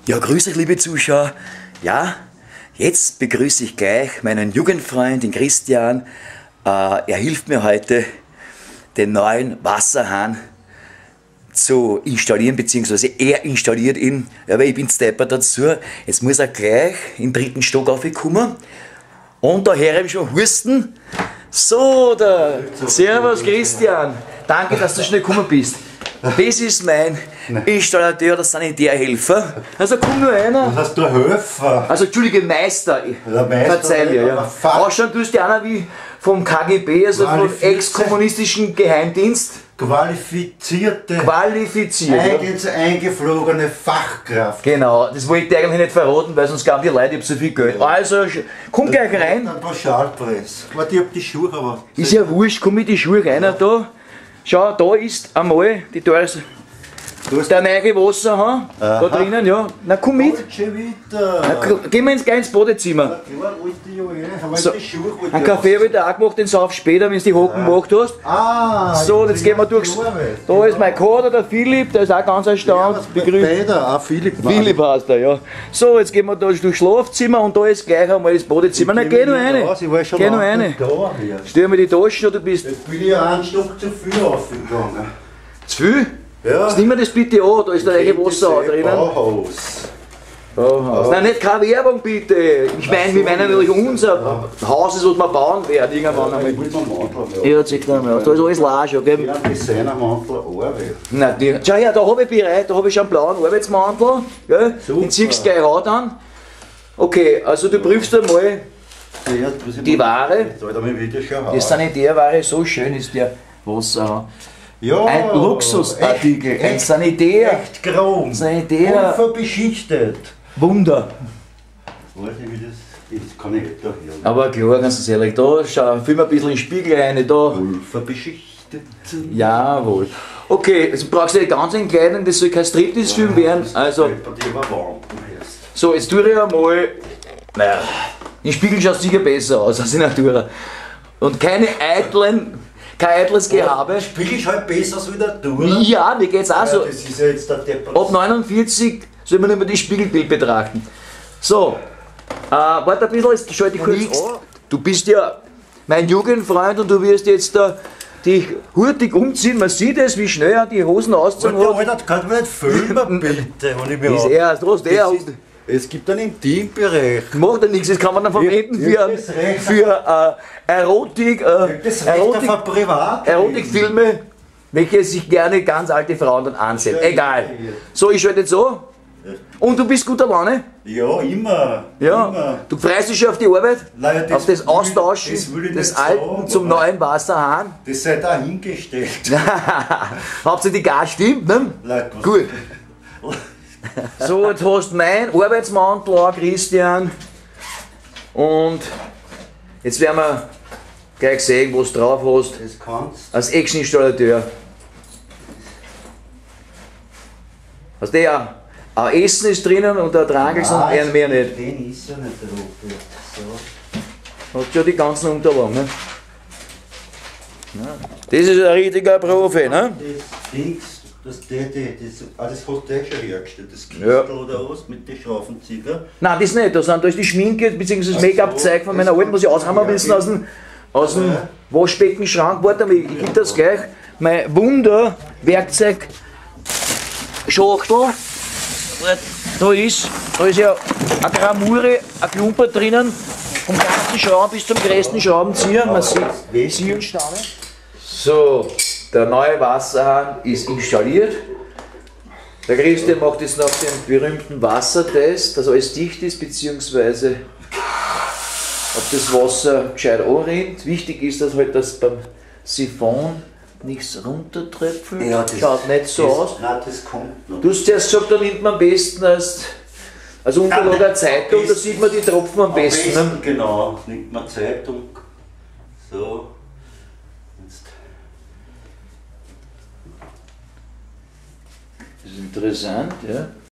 Ja, grüß euch, liebe Zuschauer. Ja, jetzt begrüße ich gleich meinen Jugendfreund, den Christian. Er hilft mir heute, den neuen Wasserhahn zu installieren, beziehungsweise er installiert ihn, aber ich bin Stepper dazu. Jetzt muss er gleich im 3. Stock raufkommen und da höre ich schon Husten. So, da. Servus Christian. Danke, dass du schnell gekommen bist. Das ist mein Installateur, der Sanitärhelfer. Also komm nur einer. Was heißt du Helfer? Also Entschuldige, Meister. Verzeih mir, ja. Ausschauen tust du einer wie vom KGB, also vom ex-kommunistischen Geheimdienst. Qualifiziert. Eigens eingeflogene Fachkraft. Genau, das wollte ich dir eigentlich nicht verraten, weil sonst glauben die Leute, ich hab so viel Geld. Also, komm gleich rein. Ein Pauschalpreis. Warte, ich hab die Schuhe, aber... Ist ja wurscht, komm mit die Schuhe rein da. Schau, da ist einmal die teures. Der neue Wasserhahn, da drinnen, ja. Na komm mit. Schon wieder. Na, gehen wir ins Badezimmer. So, einen Kaffee habe ich dir auch gemacht, den sauf später, wenn du die Hocken gemacht hast. So, jetzt gehen wir durchs. Da ist mein Kader, der Philipp, der ist auch ganz erstaunt. Philipp heißt er, ja. So, jetzt gehen wir da durchs Schlafzimmer und da ist gleich einmal das Badezimmer. Na, geh nur rein. Geh nur rein. Stell mir die Taschen, oder bist. Jetzt bin ich ja einen Stock zu viel aufgegangen. Zu viel? Ja. Nimm mir das bitte an, da ist der neue Wasser drinnen. Bauhaus. Nein, nicht keine Werbung bitte. Ich meine, wir meinen natürlich unser Haus ist, was wir bauen werden irgendwann einmal. Ja, zeig dir mal. Da ist alles Lage, gell? Ja, Designermantel Arbeit. Nein, schau her, da habe ich bereit, da habe ich schon einen blauen Arbeitsmantel. Gell? Den ziehst du gleich raus an. Okay, also du prüfst einmal die Ware. Die Sanitärware, so schön ist der Wasser. Ja, ein Luxusartikel, ein Sanitär. Echt chrom. Sanitär. Unverbeschichtet. Wunder. Weiß nicht, wie das kann ich nicht da hier. Aber klar, ganz ehrlich, da schau, fühl mir ein bisschen in den Spiegel rein. Da. Unverbeschichtet. Jawohl. Okay, jetzt brauchst du nicht ganz entkleiden, das soll kein Striptease-Film werden. Also, so, jetzt tue ich einmal. Naja, im Spiegel schaut es sicher besser aus als in der Natur. Und kein eitles Gehabe. Spiegel halt besser als wie der Tour. Ja, mir geht's auch so. Das ist ja jetzt der Ab 49 soll man nicht mehr das Spiegelbild betrachten. So, warte ein bisschen, jetzt schalte ich kurz an. Du bist ja mein Jugendfreund und du wirst jetzt dich hurtig umziehen. Man sieht es, wie schnell er die Hosen ausziehen hat. Alter, kannst du mir nicht filmen, bitte? Wenn ich mir ist erst, was der? Es gibt einen Intimbereich. Macht ja nichts, das kann man dann verwenden für Erotik, Erotikfilme, welche sich gerne ganz alte Frauen dann ansehen. Egal. So, ich schalte jetzt so. Und du bist guter Laune? Ja, immer. Ja. Immer. Du freust dich schon auf die Arbeit? Nein, auf das Austauschen des Alten zum neuen Wasserhahn? Das sei da hingestellt. Hauptsächlich die Gas stimmt, ne? Leute, gut. So, jetzt hast du mein Arbeitsmantel an, Christian. Und jetzt werden wir gleich sehen, was du drauf hast. Das kannst als Ex-Installateur. Hast du ja ein Essen ist drinnen und ein Tragels und einen mehr nicht. Den ist ja nicht drauf. So. Hast du ja die ganzen Unterlagen, ne? Ja. Das ist ein richtiger Profi, ne? Das Dings. Das hast du schon hergestellt, das Kistel oder was mit den Schraubenzieher? Nein, das nicht, da ist die Schminke bzw. das Make-up-Zeug von meiner alten, was ich aushaben müssen aus dem Waschbeckenschrank. Warte mal, ich gebe das gleich. Mein Wunder-Werkzeug-Schachtel. Da ist ja eine Gramure, ein Klumper drinnen, vom kleinsten Schrauben bis zum größten Schraubenzieher. Man sieht Sie und Steine. So. Der neue Wasserhahn ist installiert. Der Christian macht jetzt noch den berühmten Wassertest, dass alles dicht ist, beziehungsweise ob das Wasser gescheit anrinnt. Wichtig ist, dass halt das beim Siphon nichts runtertröpfelt. Ja, schaut nicht so aus. Nein, das kommt noch. Du hast zuerst gesagt, da nimmt man am besten als Unterlage eine Zeitung, da sieht man die Tropfen am besten. Ne? Genau, nimmt man Zeitung. So. Das ist interessant, ja.